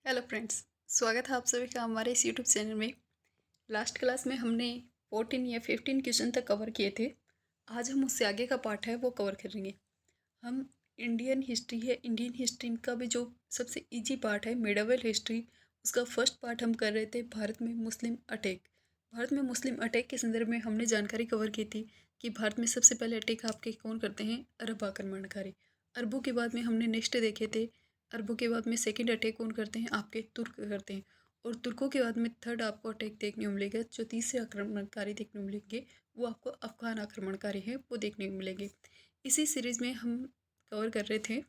Hello friends, स्वागत है आप सभी का हमारे इस यूट्यूब चैनल में। लास्ट क्लास में हमने 14 या 15 क्वेश्चन तक कवर किए थे। आज हम उससे आगे का पार्ट है वो कवर करेंगे। हम इंडियन हिस्ट्री का भी जो सबसे इजी पार्ट है मेडावल हिस्ट्री, उसका फर्स्ट पार्ट हम कर रहे थे। भारत में मुस्लिम अटैक के संदर्भ में हमने जानकारी कवर की थी कि भारत में सबसे पहले अटैक आपके कौन करते हैं, अरब आक्रमणकारी। अरबों के बाद में हमने नेक्स्ट देखे थे, अरबों के बाद में सेकंड अटैक कौन करते हैं, आपके तुर्क करते हैं। और तुर्कों के बाद में थर्ड आपको अटैक देखने को मिलेगा, जो तीसरे आक्रमणकारी देखने को मिलेंगे वो आपको अफगान आक्रमणकारी हैं वो देखने को मिलेंगे। इसी सीरीज़ में हम कवर कर रहे थे।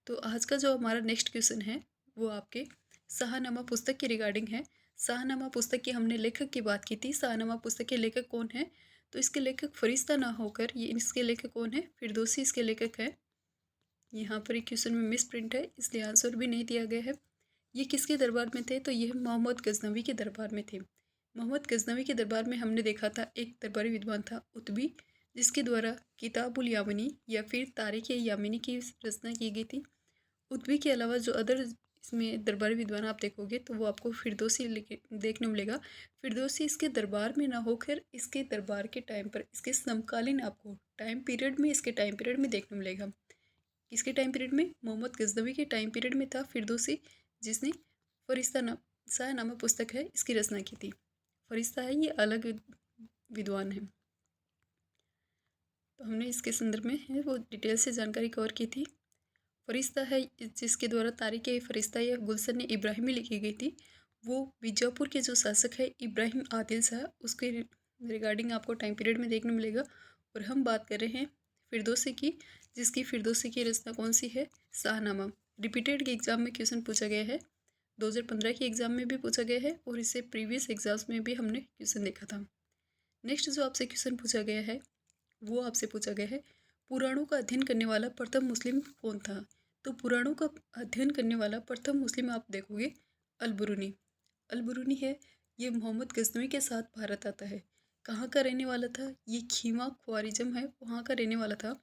तो आज का जो हमारा नेक्स्ट क्वेश्चन है वो आपके शाहनामा पुस्तक के रिगार्डिंग है। शाहनामा पुस्तक की हमने लेखक की बात की थी। शाहनामा पुस्तक के लेखक कौन है? तो इसके लेखक फरिश्ता ना होकर ये इसके लेखक कौन है, फिरदौसी इसके लेखक है। यहाँ पर एक क्वेश्चन में मिस प्रिंट है इसलिए आंसर भी नहीं दिया गया है। ये किसके दरबार में थे? तो यह मोहम्मद गजनवी के दरबार में थे। मोहम्मद गजनवी के दरबार में हमने देखा था एक दरबारी विद्वान था उतबी, जिसके द्वारा किताबुल यामिनी या फिर तारीख यामिनी की रचना की गई थी। उतबी के अलावा जो अदर इसमें दरबारी विद्वान आप देखोगे तो वो आपको फिरदौसी देखने मिलेगा। फिरदौसी इसके दरबार में ना होकर इसके दरबार के टाइम पर इसके समकालीन आपको इसके टाइम पीरियड में देखने मिलेगा। किसके टाइम पीरियड में? मोहम्मद गजनवी के टाइम पीरियड में था फिरदौसी, जिसने फरिश्ता शाहनामा पुस्तक है इसकी रचना की थी। फरिश्ता है ये अलग विद्वान है। तो हमने इसके संदर्भ में है वो डिटेल से जानकारी कवर की थी। फरिश्ता है जिसके द्वारा तारीख फरिश्ता या गुलशन इब्राहिमी लिखी गई थी। वो बीजापुर के जो शासक है इब्राहिम आदिल शाह, उसके रिगार्डिंग आपको टाइम पीरियड में देखने मिलेगा। और हम बात कर रहे हैं फिरदौसी की, जिसकी फिरदौसी की रचना कौन सी है? शाहनामा। रिपीटेड के एग्जाम में क्वेश्चन पूछा गया है, 2015 के एग्जाम में भी पूछा गया है और इससे प्रीवियस एग्जाम्स में भी हमने क्वेश्चन देखा था। नेक्स्ट जो आपसे क्वेश्चन पूछा गया है वो आपसे पूछा गया है, पुराणों का अध्ययन करने वाला प्रथम मुस्लिम कौन था? तो पुराणों का अध्ययन करने वाला प्रथम मुस्लिम आप देखोगे अलबरूनी। अलबरूनी है ये मोहम्मद गजनवी के साथ भारत आता है। कहाँ का रहने वाला था? ये खीवा ख्वारिज़म है वहाँ का रहने वाला था।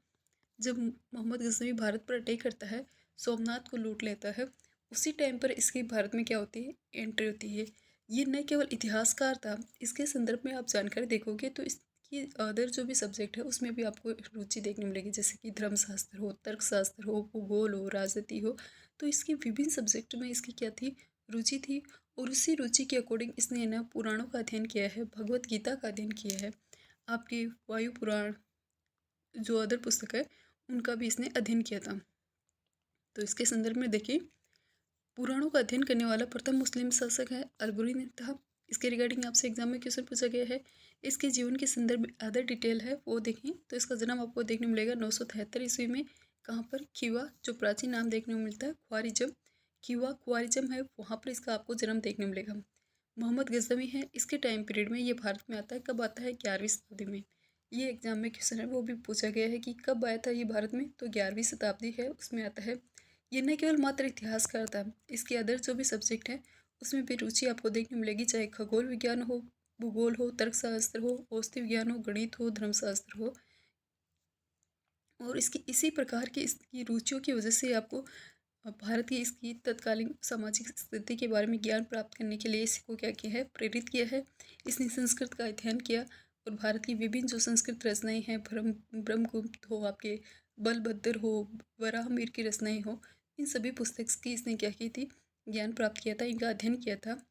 जब मोहम्मद गजनवी भारत पर अटैक करता है, सोमनाथ को लूट लेता है, उसी टाइम पर इसकी भारत में क्या होती है, एंट्री होती है। ये न केवल इतिहासकार था, इसके संदर्भ में आप जानकारी देखोगे तो इसकी अदर जो भी सब्जेक्ट है उसमें भी आपको रुचि देखने मिलेगी, जैसे कि धर्मशास्त्र हो, तर्कशास्त्र हो, भूगोल हो, राजनीति हो। तो इसकी विभिन्न सब्जेक्ट में इसकी क्या थी, रुचि थी। और उसी रुचि के अकॉर्डिंग इसने ना पुराणों का अध्ययन किया है, भगवत गीता का अध्ययन किया है। आपकी वायु पुराण जो अदर पुस्तक है उनका भी इसने अध्ययन किया था। तो इसके संदर्भ में देखिए, पुराणों का अध्ययन करने वाला प्रथम मुस्लिम शासक है अलबरूनी था। इसके रिगार्डिंग आपसे एग्जाम में क्वेश्चन पूछा गया है। इसके जीवन के संदर्भ में अदर डिटेल है वो देखें तो इसका जन्म आपको देखने मिलेगा 973 ईस्वी में। कहाँ पर? खीवा, जो प्राचीन नाम देखने को मिलता है ख्वारिज़म। खीवा ख्वारिज़म है वहाँ पर इसका आपको जन्म देखने मिलेगा। मोहम्मद गजनवी है, इसके टाइम पीरियड में ये भारत में आता है। कब आता है? 11वीं शताब्दी में। ये एग्जाम में क्वेश्चन है वो भी पूछा गया है कि कब आया था ये भारत में, तो 11वीं शताब्दी है उसमें आता है। ये न केवल मात्र इतिहासकार था, इसके अदर जो भी सब्जेक्ट हैं उसमें भी रुचि आपको देखने मिलेगी, चाहे खगोल विज्ञान हो, भूगोल हो, तर्कशास्त्र हो, औषधि विज्ञान हो, गणित हो, धर्मशास्त्र हो। और इसकी इसी प्रकार की इसकी रुचियों की वजह से आपको भारत की इसकी तत्कालीन सामाजिक स्थिति के बारे में ज्ञान प्राप्त करने के लिए इसको क्या किया है, प्रेरित किया है। इसने संस्कृत का अध्ययन किया और भारत की विभिन्न जो संस्कृत रचनाएं हैं, ब्रह्मगुप्त हो, आपके बलभद्र हो, वराहमिहिर की रचनाएं हो, इन सभी पुस्तक की इसने क्या की थी, ज्ञान प्राप्त किया था, इनका अध्ययन किया था।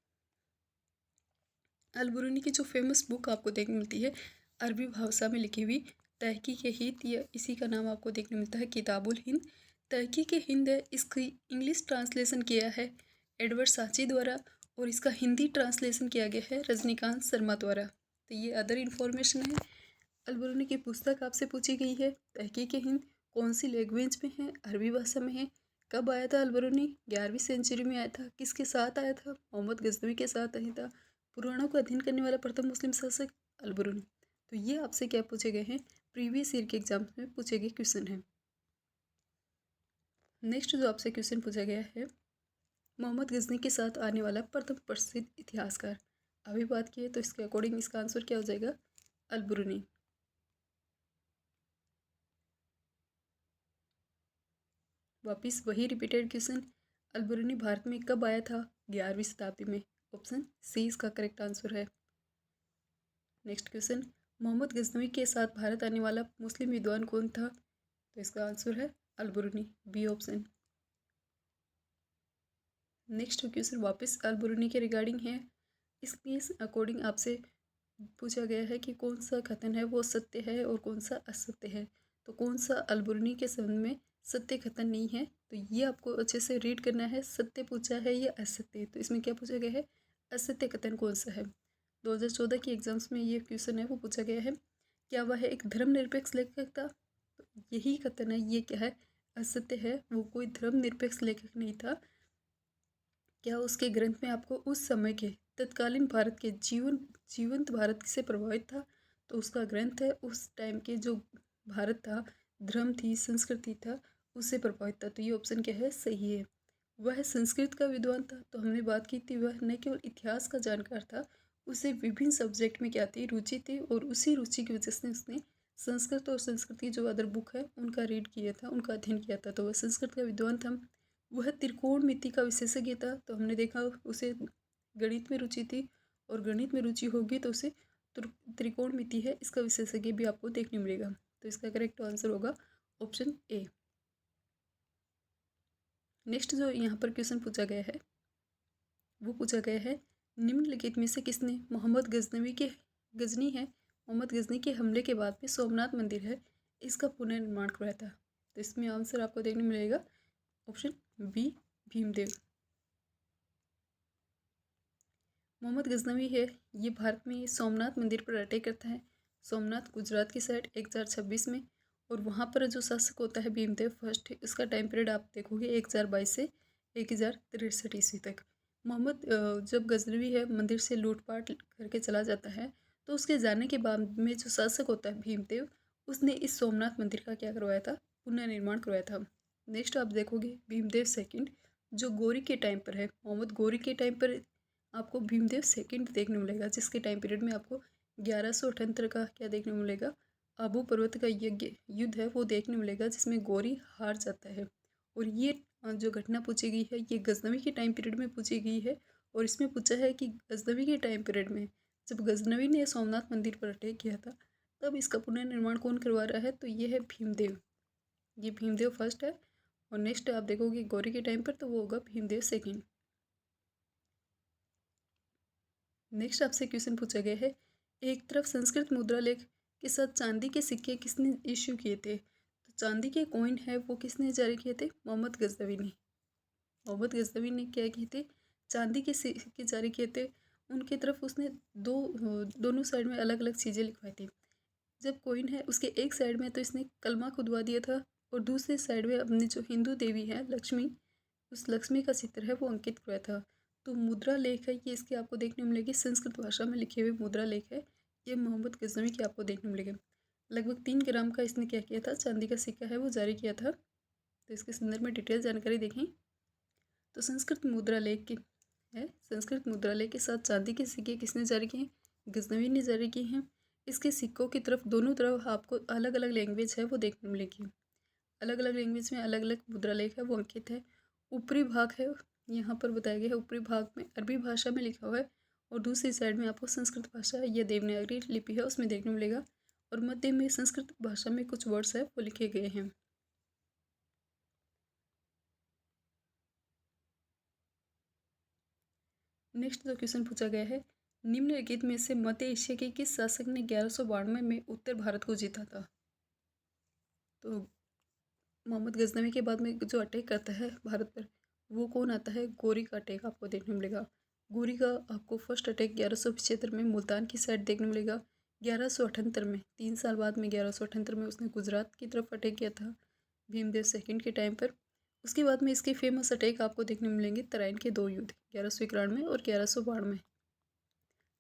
अलबरूनी की जो फेमस बुक आपको देखने मिलती है अरबी भाषा में लिखी हुई, तहकीक हिंद, या इसी का नाम आपको देखने मिलता है किताबुल हिंद। तहकीक हिंद है, इसकी इंग्लिश ट्रांसलेशन किया है एडवर्ड साची द्वारा और इसका हिंदी ट्रांसलेशन किया गया है रजनीकांत शर्मा द्वारा। तो ये अदर इन्फॉर्मेशन है। अलबरूनी की पुस्तक आपसे पूछी गई है तहकीक हिंद, कौन सी लैंग्वेज में है? अरबी भाषा में है। कब आया था अलबरूनी? 11वीं सेंचुरी में आया था। किसके साथ आया था? मोहम्मद गजनवी के साथ आया था। पुराणों का अध्ययन करने वाला प्रथम मुस्लिम शासक अलबरूनी। तो ये आपसे क्या पूछे गए हैं, प्रीवियस ईयर के एग्जाम में पूछे गए क्वेश्चन है। नेक्स्ट जो आपसे क्वेश्चन पूछा गया है, मोहम्मद गजनी के साथ आने वाला प्रथम प्रसिद्ध इतिहासकार। अभी बात की है तो इसके अकॉर्डिंग इसका आंसर क्या हो जाएगा? अलबरूनी। वापिस वही रिपीटेड क्वेश्चन, अलबरूनी भारत में कब आया था? 11वीं शताब्दी में। ऑप्शन सी इसका करेक्ट आंसर है। नेक्स्ट क्वेश्चन, मोहम्मद गजनवी के साथ भारत आने वाला मुस्लिम विद्वान कौन था? तो इसका आंसर है अल-बुरूनी, बी ऑप्शन। नेक्स्ट क्वेश्चन वापस अल-बुरूनी के रिगार्डिंग है। इसके अकॉर्डिंग आपसे पूछा गया है कि कौन सा कथन है वो सत्य है और कौन सा असत्य है। तो कौन सा अल-बुरूनी के संबंध में सत्य कथन नहीं है, तो ये आपको अच्छे से रीड करना है। सत्य पूछा है या असत्य, तो इसमें क्या पूछा गया है, असत्य कथन कौन सा है। 2014 की एग्जाम्स में ये क्वेश्चन है वो पूछा गया है, क्या वह एक धर्मनिरपेक्ष लेखक था? तो यही कथन है, ये क्या है, असत्य है। वो कोई धर्मनिरपेक्ष लेखक नहीं था। क्या उसके ग्रंथ में आपको उस समय के तत्कालीन भारत के जीवंत भारत से प्रभावित था? तो उसका ग्रंथ है उस टाइम के जो भारत था, धर्म थी, संस्कृति था, उससे प्रभावित था। तो ये ऑप्शन क्या है, सही है। वह संस्कृत का विद्वान था, तो हमने बात की थी वह न केवल इतिहास का जानकार था, उसे विभिन्न सब्जेक्ट में क्या थी, रुचि थी, और उसी रुचि की वजह से उसने संस्कृत और संस्कृति जो अदर बुक है उनका रीड किया था, उनका अध्ययन किया था। तो वह संस्कृत का विद्वान था। वह त्रिकोणमिति का विशेषज्ञ था, तो हमने देखा उसे गणित में रुचि थी, और गणित में रुचि होगी तो उसे त्रिकोणमिति है इसका विशेषज्ञ भी आपको देखने मिलेगा। तो इसका करेक्ट आंसर होगा ऑप्शन ए। नेक्स्ट जो यहाँ पर क्वेश्चन पूछा गया है वो पूछा गया है, निम्नलिखित में से किसने मोहम्मद गजनी है, मोहम्मद गजनी के हमले के बाद में सोमनाथ मंदिर है, इसका पुनर्निर्माण करवाया था? तो इसमें आंसर आपको देखने मिलेगा ऑप्शन बी, भीमदेव। मोहम्मद गजनवी है, ये भारत में सोमनाथ मंदिर पर अटैक करता है। सोमनाथ गुजरात की साइड 1026 में, और वहाँ पर जो शासक होता है भीमदेव फर्स्ट, इसका टाइम पीरियड आप देखोगे 1022 से 1063 ईस्वी तक। मोहम्मद जब गजनवी है मंदिर से लूटपाट करके चला जाता है, तो उसके जाने के बाद में जो शासक होता है भीमदेव, उसने इस सोमनाथ मंदिर का क्या करवाया था, पुनर्निर्माण करवाया था। नेक्स्ट आप देखोगे भीमदेव सेकंड, जो गौरी के टाइम पर है, मोहम्मद गौरी के टाइम पर आपको भीमदेव सेकंड देखने मिलेगा, जिसके टाइम पीरियड में आपको 1178 का क्या देखने मिलेगा, आबू पर्वत का युद्ध है वो देखने मिलेगा, जिसमें गौरी हार जाता है। और ये जो घटना पूछी गई है ये गजनवी के टाइम पीरियड में पूछी गई है, और इसमें पूछा है कि गजनवी के टाइम पीरियड में जब गजनवी ने सोमनाथ मंदिर पर अटैक किया था, तब इसका पुनर्निर्माण कौन करवा रहा है, तो ये है भीमदेव। ये भीमदेव फर्स्ट है, और नेक्स्ट आप देखोगे गौरी के टाइम पर तो वो होगा भीमदेव सेकेंड। नेक्स्ट आपसे क्वेश्चन पूछा गया है, एक तरफ संस्कृत मुद्रा लेख के साथ चांदी के सिक्के किसने इश्यू किए थे? तो चांदी के कॉइन है वो किसने जारी किए थे, मोहम्मद गजनवी ने। मोहम्मद गजनवी ने क्या किए थे, चांदी के सिक्के जारी किए थे। उनकी तरफ उसने दोनों साइड में अलग अलग चीज़ें लिखवाई थी। जब कॉइन है उसके एक साइड में तो इसने कलमा खुदवा दिया था, और दूसरे साइड में अपनी जो हिंदू देवी है लक्ष्मी, उस लक्ष्मी का चित्र है वो अंकित किया था। तो मुद्रा लेख है ये, इसके आपको देखने मिलेगी संस्कृत भाषा में लिखे हुए मुद्रा लेख है ये, मोहम्मद गजनवी के आपको देखने मिलेगा। लगभग 3 ग्राम का इसने क्या किया था, चांदी का सिक्का है वो जारी किया था। तो इसके संदर्भ में डिटेल जानकारी देखें तो संस्कृत मुद्रा लेख की है, संस्कृत मुद्रा लेख के साथ चांदी के सिक्के किसने जारी किए हैं, गजनवी ने जारी किए हैं। इसके सिक्कों की तरफ दोनों तरफ आपको अलग अलग लैंग्वेज है वो देखने मिलेगी, अलग अलग लैंग्वेज में अलग अलग मुद्रा लेख है वो अंकित है। ऊपरी भाग है यहाँ पर बताया गया है, ऊपरी भाग में अरबी भाषा में लिखा हुआ है, और दूसरी साइड में आपको संस्कृत भाषा या देवनागरी लिपि है उसमें देखने मिलेगा, और मध्य में संस्कृत भाषा में कुछ वर्ड्स है वो लिखे गए हैं। नेक्स्ट जो क्वेश्चन पूछा गया है, निम्नलिखित में से मध्य एशिया के किस शासक ने 1192 में उत्तर भारत को जीता था? तो मोहम्मद गजनवी के बाद में जो अटैक करता है भारत पर वो कौन आता है, गौरी का अटैक आपको देखने मिलेगा। गौरी का आपको फर्स्ट अटैक 1175 में मुल्तान की साइड देखने मिलेगा। 1178 में 3 साल बाद में 1178 में उसने गुजरात की तरफ अटैक किया था भीमदेव सेकंड के टाइम पर। उसके बाद में इसके फेमस अटैक आपको देखने मिलेंगे तराइन के 2 युद्ध 1191 और 1192,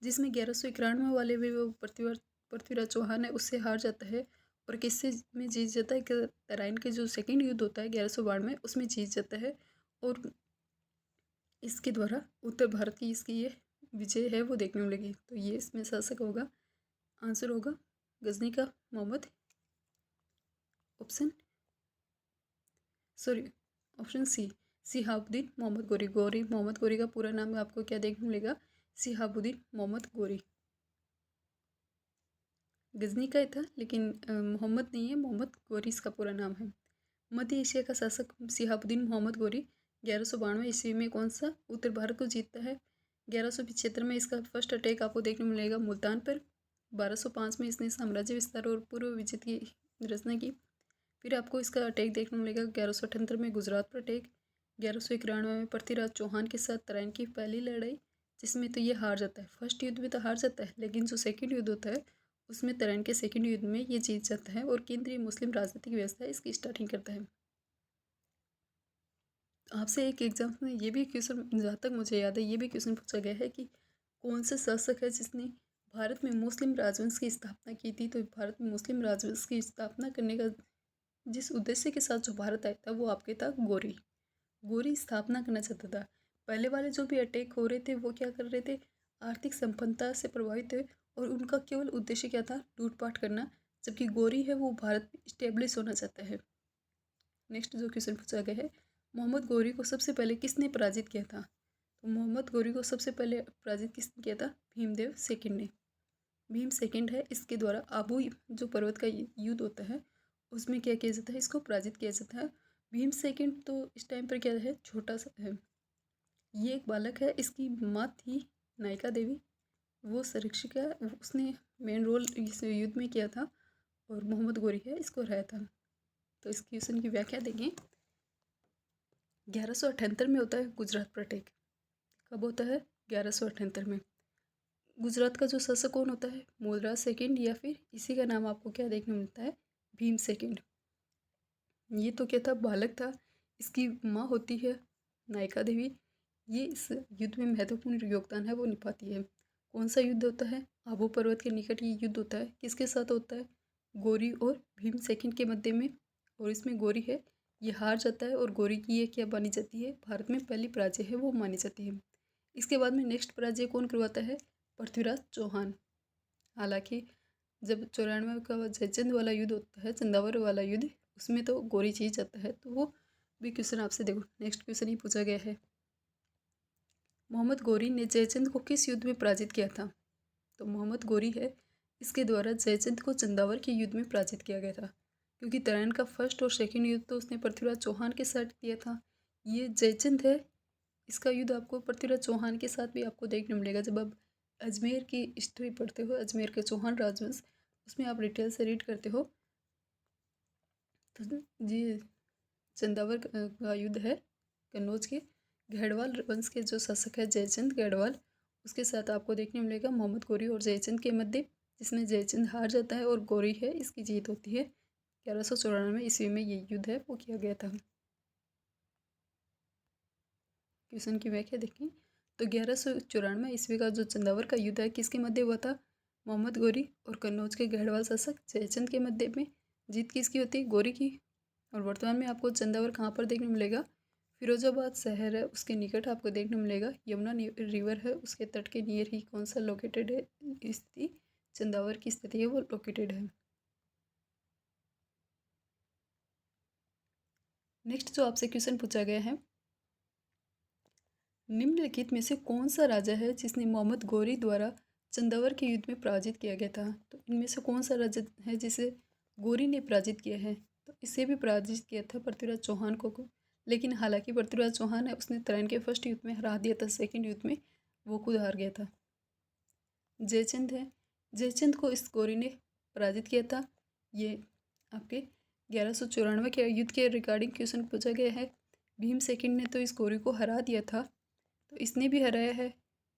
जिसमें 1191 वाले में वो पृथ्वीराज चौहान है उससे हार जाता है, और किससे में जीत जाता है, तराइन के जो सेकंड युद्ध होता है 1192 में उसमें जीत जाता है, और इसके द्वारा उत्तर भारत की इसकी ये विजय है वो देखने मिलेगी। तो ये इसमें शासक होगा, आंसर होगा गजनी का मोहम्मद, ऑप्शन सी सिहाबुद्दीन मोहम्मद गोरी। गोरी मोहम्मद गोरी का पूरा नाम आपको क्या देखने को मिलेगा? सिहाबुद्दीन मोहम्मद गोरी। गजनी का ही था, लेकिन मोहम्मद नहीं है, मोहम्मद गोरी इसका पूरा नाम है। मध्य एशिया का शासक सिहाबुद्दीन मोहम्मद गोरी 1192 ईस्वी में कौन सा उत्तर भारत को जीतता है? 1175 में इसका फर्स्ट अटैक आपको देखने को मिलेगा मुल्तान पर। 1205 में इसने साम्राज्य विस्तार और पूर्व विजित की रचना की। फिर आपको इसका अटैक देखने को मिलेगा 1178 में गुजरात पर अटैक। 1191 में पृथ्वीराज चौहान के साथ तराइन की पहली लड़ाई, जिसमें तो ये हार जाता है। फर्स्ट युद्ध में तो हार जाता है, लेकिन जो सेकंड युद्ध होता है उसमें तराइन के सेकंड युद्ध में ये जीत जाता है और केंद्रीय मुस्लिम राजनीतिक व्यवस्था इसकी स्टार्टिंग करता है। आपसे एक एग्जाम में ये भी क्वेश्चन, जहाँ तक मुझे याद है, ये भी क्वेश्चन पूछा गया है कि कौन से शासक है जिसने भारत में मुस्लिम राजवंश की स्थापना की थी? तो भारत में मुस्लिम राजवंश की स्थापना करने का जिस उद्देश्य के साथ जो भारत आया था वो आपके था गोरी। गोरी स्थापना करना चाहता था। पहले वाले जो भी अटैक हो रहे थे वो क्या कर रहे थे? आर्थिक संपन्नता से प्रभावित थे और उनका केवल उद्देश्य क्या था? लूटपाट करना। जबकि गोरी है वो भारत में स्टेब्लिश होना चाहता है। नेक्स्ट जो क्वेश्चन पूछा गया है, मोहम्मद गोरी को सबसे पहले किसने पराजित किया था? तो मोहम्मद गोरी को सबसे पहले पराजित किसने किया था? भीमदेव सेकंड ने। भीम सेकंड है, इसके द्वारा आबू जो पर्वत का युद्ध होता है उसमें क्या किया जाता है? इसको पराजित किया जाता है। भीम सेकंड तो इस टाइम पर क्या है? छोटा सा है। ये एक बालक है, इसकी माँ थी नायिका देवी, वो संरक्षिका, उसने मेन रोल इस युद्ध में किया था और मोहम्मद गोरी है इसको हराया था। तो इस क्वेश्चन की व्याख्या देखें। 1178 में होता है गुजरात पर अटैक। कब होता है? 1178 में। गुजरात का जो शासक कौन होता है? मूलराज सेकंड, या फिर इसी का नाम आपको क्या देखने मिलता है? भीम सेकंड। ये तो क्या था? बालक था। इसकी माँ होती है नायिका देवी। ये इस युद्ध में महत्वपूर्ण योगदान है वो निभाती है। कौन सा युद्ध होता है? आबू पर्वत के निकट ये युद्ध होता है। किसके साथ होता है? गोरी और भीम सेकंड के मध्य में। और इसमें गोरी है ये हार जाता है और गोरी की ये क्या मानी जाती है? भारत में पहली पराजय है वो मानी जाती है। इसके बाद में नेक्स्ट पराजय कौन करवाता है? पृथ्वीराज चौहान। हालांकि जब 94 का जयचंद वाला युद्ध होता है, चंदावर वाला युद्ध, उसमें तो गोरी जीत जाता है। तो वो भी क्वेश्चन आपसे देखो, नेक्स्ट क्वेश्चन ही पूछा गया है। मोहम्मद गोरी ने जयचंद को किस युद्ध में पराजित किया था? तो मोहम्मद गोरी है इसके द्वारा जयचंद को चंदावर के युद्ध में पराजित किया गया था। क्योंकि तराइन का फर्स्ट और सेकंड युद्ध तो उसने पृथ्वीराज चौहान के साथ किया था। ये जयचंद है, इसका युद्ध आपको पृथ्वीराज चौहान के साथ भी आपको देखने मिलेगा। जब आप अजमेर की हिस्ट्री पढ़ते हो, अजमेर के चौहान राजवंश, उसमें आप डिटेल से रीड करते हो, तो जी चंदावर का युद्ध है कन्नौज के गढ़वाल वंश के जो शासक है जयचंद गढ़वाल, उसके साथ आपको देखने मिलेगा मोहम्मद गोरी और जयचंद के मध्य, जिसमें जयचंद हार जाता है और गोरी है इसकी जीत होती है। 1194 ईस्वी में ये युद्ध है वो किया गया था। क्वेश्चन की व्याख्या देखें तो 1194 ईस्वी का जो चंदावर का युद्ध है किसके मध्य हुआ था? मोहम्मद गोरी और कन्नौज के गढ़वाल शासक जयचंद के मध्य में। जीत किसकी होती है? गोरी की। और वर्तमान में आपको चंदावर कहाँ पर देखने मिलेगा? फिरोजाबाद शहर है उसके निकट आपको देखने मिलेगा। यमुना रिवर है उसके तट के नियर ही कौन सा लोकेटेड है? स्थिति चंदावर की स्थिति है वो लोकेटेड है। नेक्स्ट जो आपसे क्वेश्चन पूछा गया है, निम्नलिखित में से कौन सा राजा है जिसने मोहम्मद गोरी द्वारा चंदावर के युद्ध में पराजित किया गया था? तो इनमें से कौन सा राजा है जिसे गोरी ने पराजित किया है? तो इसे भी पराजित किया था पृथ्वीराज चौहान को। लेकिन हालांकि पृथ्वीराज चौहान है उसने तराइन के फर्स्ट युद्ध में हरा दिया था, सेकंड युद्ध में वो खुद हार गया था। जयचंद है, जयचंद को इस गोरी ने पराजित किया था। ये आपके 1194 के युद्ध के रिगार्डिंग क्वेश्चन पूछा गया है। भीम सेकंड ने तो इस गोरी को हरा दिया था, तो इसने भी हराया है।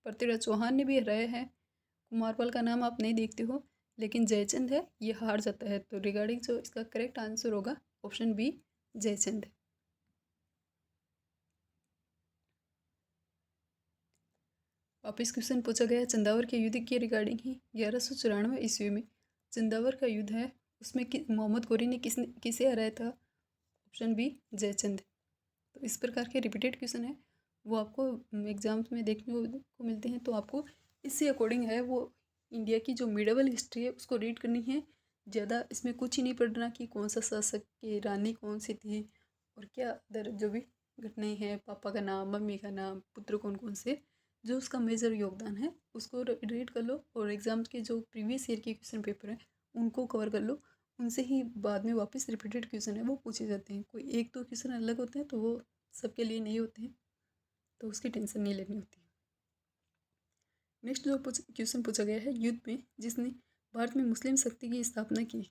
पृथ्वीराज चौहान ने भी हराया है। कुमारपाल का नाम आप नहीं देखते हो, लेकिन जयचंद है ये हार जाता है। तो रिगार्डिंग जो इसका करेक्ट आंसर होगा ऑप्शन बी जयचंद। वापिस क्वेश्चन पूछा गया चंदावर के युद्ध के रिगार्डिंग ही। 1194 ईस्वी में चंदावर का युद्ध है उसमें मोहम्मद गोरी ने किसे हराया था? Option B Jaichand. तो इस प्रकार के रिपीटेड क्वेश्चन है वो आपको एग्जाम्स में देखने को मिलते हैं। तो आपको इससे अकॉर्डिंग है वो इंडिया की जो मिडेवल हिस्ट्री है उसको रीड करनी है। ज़्यादा इसमें कुछ ही नहीं पढ़ना कि कौन सा शासक की रानी कौन सी थी और क्या अदर जो भी घटनाएं हैं, पापा का नाम, मम्मी का नाम, पुत्र कौन कौन से, जो उसका मेजर योगदान है उसको रीड कर लो और एग्ज़ाम के जो प्रीवियस ईयर के क्वेश्चन पेपर हैं उनको कवर कर लो। उनसे ही बाद में वापस रिपीटेड क्वेश्चन है वो पूछे जाते हैं। कोई एक दो क्वेश्चन अलग होते हैं तो वो सबके लिए नहीं होते हैं, तो उसकी टेंशन नहीं लेनी होती। नेक्स्ट जो क्वेश्चन पूछा गया है, युद्ध में जिसने भारत में मुस्लिम शक्ति की स्थापना की,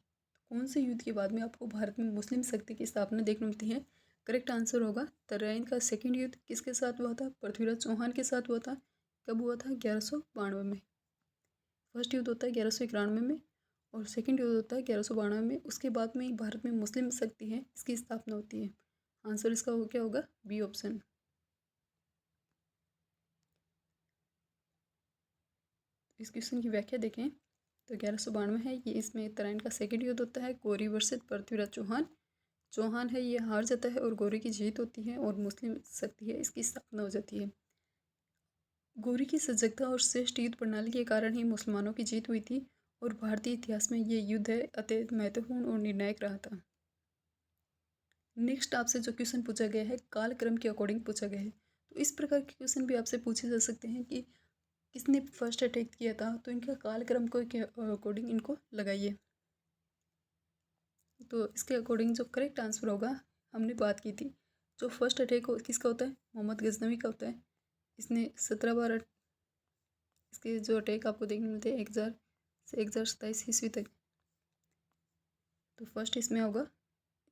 कौन से युद्ध के बाद में आपको भारत में मुस्लिम शक्ति की स्थापना देखने मिलती है? करेक्ट आंसर होगा तराइन का सेकंड युद्ध किसके साथ हुआ था? पृथ्वीराज चौहान के साथ हुआ था। कब हुआ था? 1192 में। फर्स्ट युद्ध होता है 1191 में और सेकंड युद्ध होता है 1192 में। उसके बाद में भारत में मुस्लिम शक्ति है इसकी स्थापना होती है। आंसर इसका क्या होगा? B option. इस क्वेश्चन की व्याख्या देखें तो 1192 है ये, इसमें तराइन का सेकंड युद्ध होता है। गौरी वर्सेस पृथ्वीराज चौहान। चौहान है ये हार जाता है और गौरी की जीत होती है और मुस्लिम शक्ति है इसकी स्थापना हो जाती है। गौरी की सजगता और श्रेष्ठ युद्ध प्रणाली के कारण ही मुसलमानों की जीत हुई थी और भारतीय इतिहास में ये युद्ध है अत्यंत महत्वपूर्ण और निर्णायक रहा था। नेक्स्ट आपसे जो क्वेश्चन पूछा गया है कालक्रम के अकॉर्डिंग पूछा गया है, तो इस प्रकार के क्वेश्चन भी आपसे पूछे जा सकते हैं कि किसने फर्स्ट अटैक किया था, तो इनका कालक्रम को के अकॉर्डिंग इनको लगाइए। तो इसके अकॉर्डिंग जो करेक्ट आंसर होगा, हमने बात की थी जो फर्स्ट अटैक किसका होता है? मोहम्मद गजनवी का होता है। इसने 17 बार इसके जो अटैक आपको देखने मिलते हैं 1000 से 1027 ईस्वी तक। तो फर्स्ट इसमें होगा।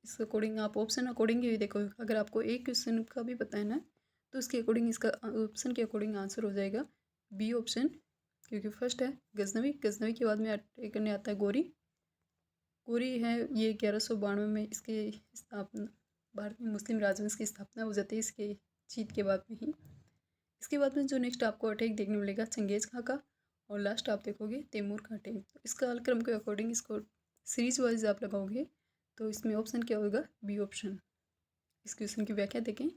इस अकॉर्डिंग आप ऑप्शन अकॉर्डिंग ही देखो, अगर आपको एक क्वेश्चन का भी पता है ना तो उसके अकॉर्डिंग इसका ऑप्शन के अकॉर्डिंग आंसर हो जाएगा बी ऑप्शन, क्योंकि फर्स्ट है गजनवी। गजनवी के बाद में अटैक करने आता है गौरी। गौरी है ये 1192 में इसकी स्थापना, भारत में मुस्लिम राजवंश की स्थापना हो जाती है इसके जीत के बाद में ही। इसके बाद में जो नेक्स्ट आपको अटैक देखने मिलेगा चंगेज खां का और लास्ट आप देखोगे तैमूर का अटैक। तो इसका कालक्रम के अकॉर्डिंग इसको सीरीज वाइज आप लगाओगे तो इसमें ऑप्शन क्या होगा? B option. इस क्वेश्चन की व्याख्या देखें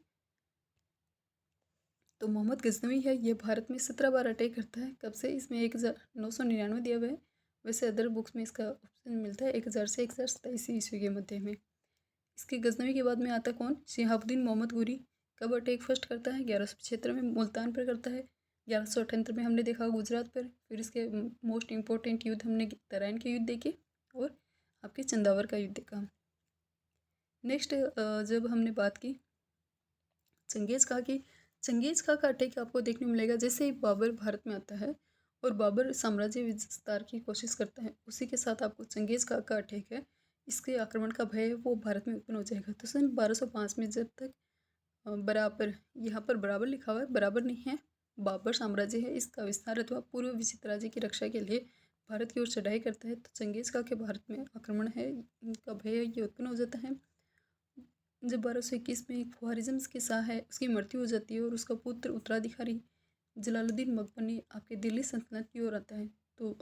तो मोहम्मद गजनवी है ये भारत में 17 बार अटैक करता है। कब से? इसमें 1999 दिया हुआ है, वैसे अदर बुक्स में इसका ऑप्शन मिलता है 1000 से 1027 ईस्वी के मध्य में। इसके गजनवी के बाद में आता कौन? शिहाबुद्दीन मोहम्मद गोरी। कब अटैक फर्स्ट करता है? 1175 में मुल्तान पर करता है। 1178 में हमने देखा गुजरात पर। फिर इसके मोस्ट इम्पोर्टेंट युद्ध हमने तराइन के युद्ध देखे और आपके चंदावर का युद्ध देखा। नेक्स्ट जब हमने बात की चंगेज खां की, चंगेज खां का अटैक आपको देखने मिलेगा जैसे ही बाबर भारत में आता है और बाबर साम्राज्य विस्तार की कोशिश करता है, उसी के साथ आपको चंगेज खां का अटैक है, इसके आक्रमण का भय है वो भारत में उत्पन्न हो जाएगा। तो सन 1205 में जब तक बराबर, यहाँ पर बराबर लिखा हुआ है, बराबर नहीं है, बाबर साम्राज्य है इसका विस्तार अथवा पूर्व विजित राज्य की रक्षा के लिए भारत की ओर चढ़ाई करता है, तो चंगेज खां के भारत में आक्रमण है इनका भय ये उत्पन्न हो जाता है। जब 1221 में एक ख्वारिज़म के शाह है उसकी मृत्यु हो जाती है और उसका पुत्र उत्तराधिकारी जलालुद्दीन मकबनी आपके दिल्ली सल्तनत की ओर आता है, तो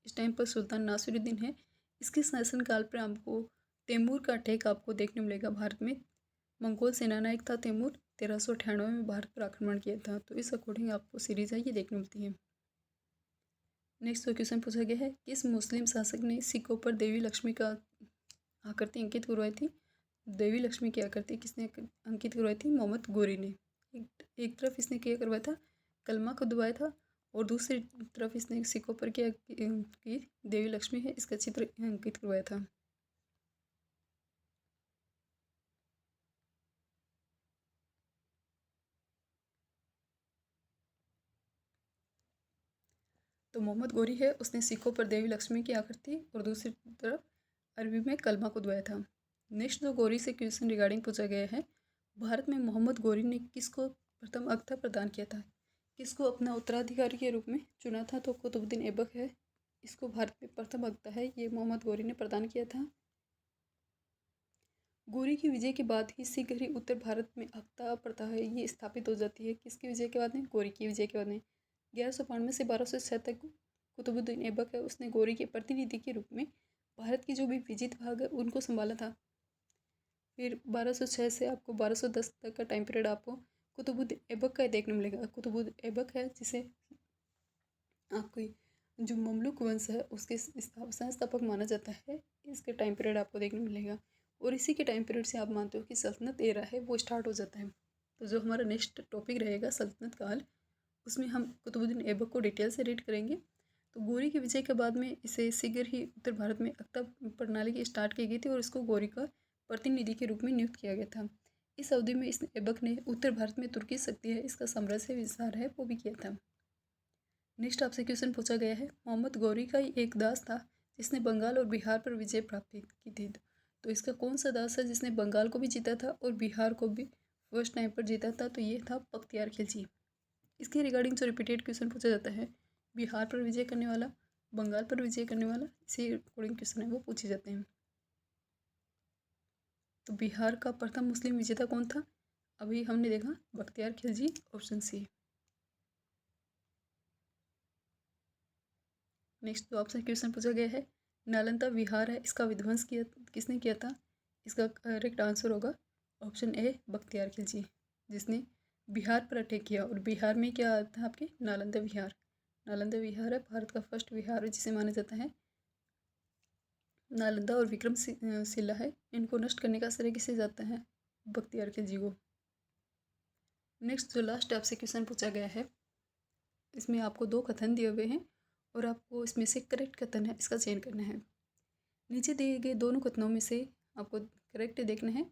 इस टाइम पर सुल्तान नासिरुद्दीन है, इसके शासनकाल पर आपको तैमूर का अटैक आपको देखने मिलेगा भारत में। मंगोल सेनानायक था तैमूर, 1398 में भारत पर आक्रमण किया था, तो इस अकॉर्डिंग आपको सीरीज है ये देखने मिलती है। नेक्स्ट क्वेश्चन पूछा गया है किस मुस्लिम शासक ने सिखों पर देवी लक्ष्मी का आकृति अंकित करवाई थी? देवी लक्ष्मी की आकृति किसने अंकित करवाई थी? मोहम्मद गोरी ने। एक तरफ इसने क्या करवाया था? कलमा को दबाया था और दूसरी तरफ इसने सिखों पर क्या की देवी लक्ष्मी है इसका चित्र अंकित करवाया था। तो मोहम्मद गोरी है उसने सिखों पर देवी लक्ष्मी की आकृति और दूसरी तरफ अरबी में कलमा को दबाया था। नेक्स्ट जो गोरी से क्वेश्चन रिगार्डिंग पूछा गया है, भारत में मोहम्मद गोरी ने किसको प्रथम अख्ता प्रदान किया था, किसको अपना उत्तराधिकारी के रूप में चुना था? तो कुतुबुद्दीन ऐबक है, इसको भारत में प्रथम अख्ता है ये मोहम्मद गोरी ने प्रदान किया था। गोरी की विजय के बाद ही सिख घरी उत्तर भारत में अख्ता प्रथा है ये स्थापित हो जाती है। किसकी विजय के बाद में? गोरी की विजय के बाद में। 1192 से 1206 तक कुतुबुद्दीन ऐबक है उसने गोरी के प्रतिनिधि के रूप में भारत की जो भी विजित भाग है उनको संभाला था। फिर 1206 से आपको 1210 तक का टाइम पीरियड आपको कुतुबुद्दीन ऐबक का देखने मिलेगा। कुतुबुद्दीन ऐबक है जिसे आपको जो ममलूक वंश है उसके संस्थापक माना जाता है, इसके टाइम पीरियड आपको देखने मिलेगा और इसी के टाइम पीरियड से आप मानते हो कि सल्तनत एरा है वो स्टार्ट हो जाता है। तो जो हमारा नेक्स्ट टॉपिक रहेगा सल्तनत काल, उसमें हम कुतुबुद्दीन ऐबक को डिटेल से रीड करेंगे। तो गौरी के विजय के बाद में इसे शीघ्र ही उत्तर भारत में अक्ता प्रणाली की स्टार्ट की गई थी और इसको गौरी का प्रतिनिधि के रूप में नियुक्त किया गया था। इस अवधि में इस ऐबक ने उत्तर भारत में तुर्की शक्ति है इसका साम्राज्य विस्तार है वो भी किया था। नेक्स्ट आपसे क्वेश्चन पूछा गया है, मोहम्मद गौरी का एक दास था जिसने बंगाल और बिहार पर विजय प्राप्त की थी। तो इसका कौन सा दास है जिसने बंगाल को भी जीता था और बिहार को भी फर्स्ट टाइम पर जीता था? तो ये था बख्तियार खिलजी। इसके रिगार्डिंग जो रिपीटेड क्वेश्चन पूछा जाता है, बिहार पर विजय करने वाला, बंगाल पर विजय करने वाला, इसी अकॉर्डिंग क्वेश्चन है वो पूछे जाते हैं। तो बिहार का प्रथम मुस्लिम विजेता कौन था? अभी हमने देखा Bakhtiyar Khilji, option C. Next जो आपसे क्वेश्चन पूछा गया है, नालंदा विहार है इसका विध्वंस किया किसने किया था? इसका करेक्ट आंसर होगा ऑप्शन ए बख्तियार खिलजी, जिसने बिहार पर अटैक किया। और बिहार में क्या था आपके? नालंदा विहार। नालंदा विहार है भारत का फर्स्ट विहार जिसे माना जाता है। नालंदा और विक्रमशिला है, इनको नष्ट करने का श्रेय किसे जाता है? बख्तियार खिलजी को। नेक्स्ट जो लास्ट आपसे क्वेश्चन पूछा गया है, इसमें आपको 2 कथन दिए हुए हैं और आपको इसमें से करेक्ट कथन है इसका चयन करना है। नीचे दिए गए दोनों कथनों में से आपको करेक्ट देखना है।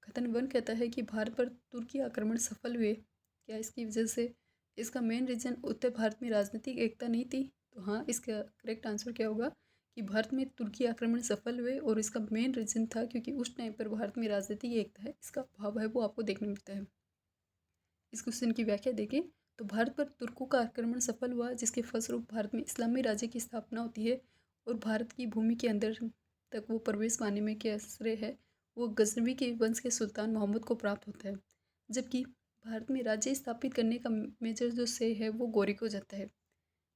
कथन 1 कहता है कि भारत पर तुर्की आक्रमण सफल हुए, क्या इसकी वजह से? इसका मेन रीज़न उत्तर भारत में राजनीतिक एकता नहीं थी। तो हाँ, इसका करेक्ट आंसर क्या होगा कि भारत में तुर्की आक्रमण सफल हुए और इसका मेन रीज़न था क्योंकि उस टाइम पर भारत में राजनीतिक एकता है इसका अभाव है वो आपको देखने मिलता है। इस क्वेश्चन की व्याख्या देखें तो भारत पर तुर्कों का आक्रमण सफल हुआ जिसके फलस्वरूप भारत में इस्लामी राज्य की स्थापना होती है और भारत की भूमि के अंदर तक वो प्रवेश पाने में क्या श्रेय है वो गजनवी के वंश के सुल्तान मोहम्मद को प्राप्त होता है। जबकि भारत में राज्य स्थापित करने का मेजर जो श्रेय है वो गौरी को जाता है,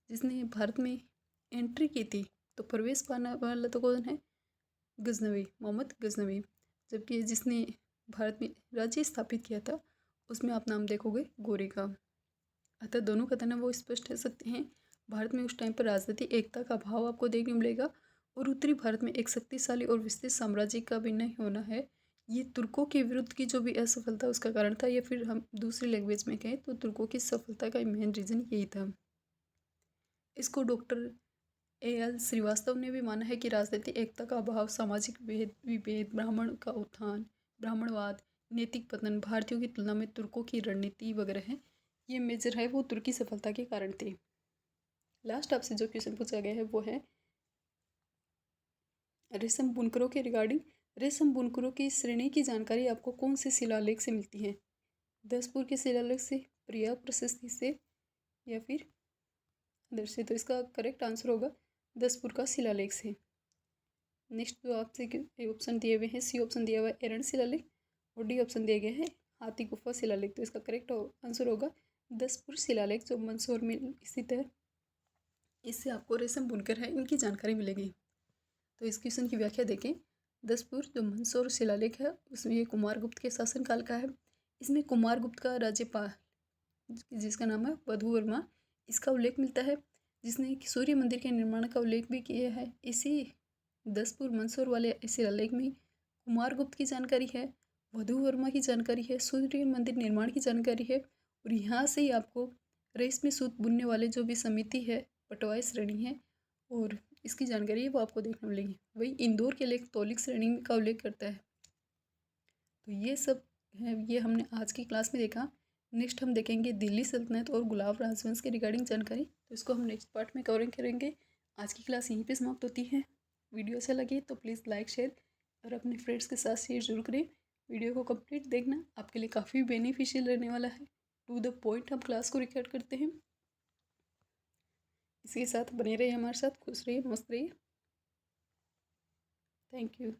जिसने भारत में एंट्री की थी। तो प्रवेश पाने वाला तो कौन है? गजनवी, मोहम्मद गजनवी। जबकि जिसने भारत में राज्य स्थापित किया था उसमें आप नाम देखोगे गौरी का। अतः दोनों कथन है वो स्पष्ट हो सकते हैं। भारत में उस टाइम पर राजनीतिक एकता का अभाव आपको देखने मिलेगा और उत्तरी भारत में एक शक्तिशाली और विस्तृत साम्राज्य का भी नहीं होना है। ये तुर्कों के विरुद्ध की जो भी असफलता उसका कारण था, या फिर हम दूसरी लैंग्वेज में कहें तो तुर्कों की सफलता का मेन रीज़न यही था। इसको डॉक्टर A.L. श्रीवास्तव ने भी माना है कि राजनीतिक एकता का अभाव, सामाजिक भेद विभेद, ब्राह्मण का उत्थान, ब्राह्मणवाद, नैतिक पतन, भारतीयों की तुलना में तुर्कों की रणनीति वगैरह है, ये मेजर है वो तुर्की सफलता के कारण थे। लास्ट आपसे जो क्वेश्चन पूछा गया है वो है रेशम बुनकरों के रिगार्डिंग। रेशम बुनकरों की श्रेणी की जानकारी आपको कौन से शिलालेख से मिलती है? दसपुर के शिलालेख से, प्रिया प्रशस्ति से, या फिर अदर से? तो इसका करेक्ट आंसर होगा दसपुर का शिलालेख से। नेक्स्ट जो आपसे ऑप्शन दिए हुए हैं, सी ऑप्शन दिया हुआ है एरण शिलालेख और डी ऑप्शन दिया गया है हाथी गुफा शिलालेख। तो इसका करेक्ट आंसर होगा दसपुर शिलालेख जो मंदसौर में स्थित है। इससे आपको रेशम बुनकर है इनकी जानकारी मिलेगी। तो इस क्वेश्चन की व्याख्या देखें। दसपुर जो मंदसौर शिलालेख है उसमें ये कुमारगुप्त के शासनकाल का है। इसमें कुमारगुप्त का राज्यपाल जिसका नाम है वधूवर्मा, इसका उल्लेख मिलता है, जिसने सूर्य मंदिर के निर्माण का उल्लेख भी किया है। इसी दसपुर मंदसौर वाले शिलालेख में कुमारगुप्त की जानकारी है, वधूवर्मा की जानकारी है, सूर्य मंदिर निर्माण की जानकारी है और यहाँ से ही आपको रेशमी सूत बुनने वाले जो भी समिति है, पटवाई श्रेणी है और इसकी जानकारी है वो आपको देखने मिलेगी। वही इंदौर के लेख तौलिक श्रेणी का उल्लेख करता है। तो ये सब है, ये हमने आज की क्लास में देखा। नेक्स्ट हम देखेंगे दिल्ली सल्तनत और गुलाब राजवंश के रिगार्डिंग जानकारी, तो इसको हम नेक्स्ट पार्ट में कवरिंग करेंगे। आज की क्लास यहीं पे समाप्त होती है। वीडियो अच्छा लगे तो प्लीज़ लाइक शेयर और अपने फ्रेंड्स के साथ शेयर जरूर करें। वीडियो को कंप्लीट देखना, आपके लिए काफ़ी बेनिफिशियल रहने वाला है। टू द पॉइंट हम क्लास को रिकॉर्ड करते हैं। इसके साथ बने रहिए हमारे साथ, खुश रहिए, मस्त रहिए। Thank you.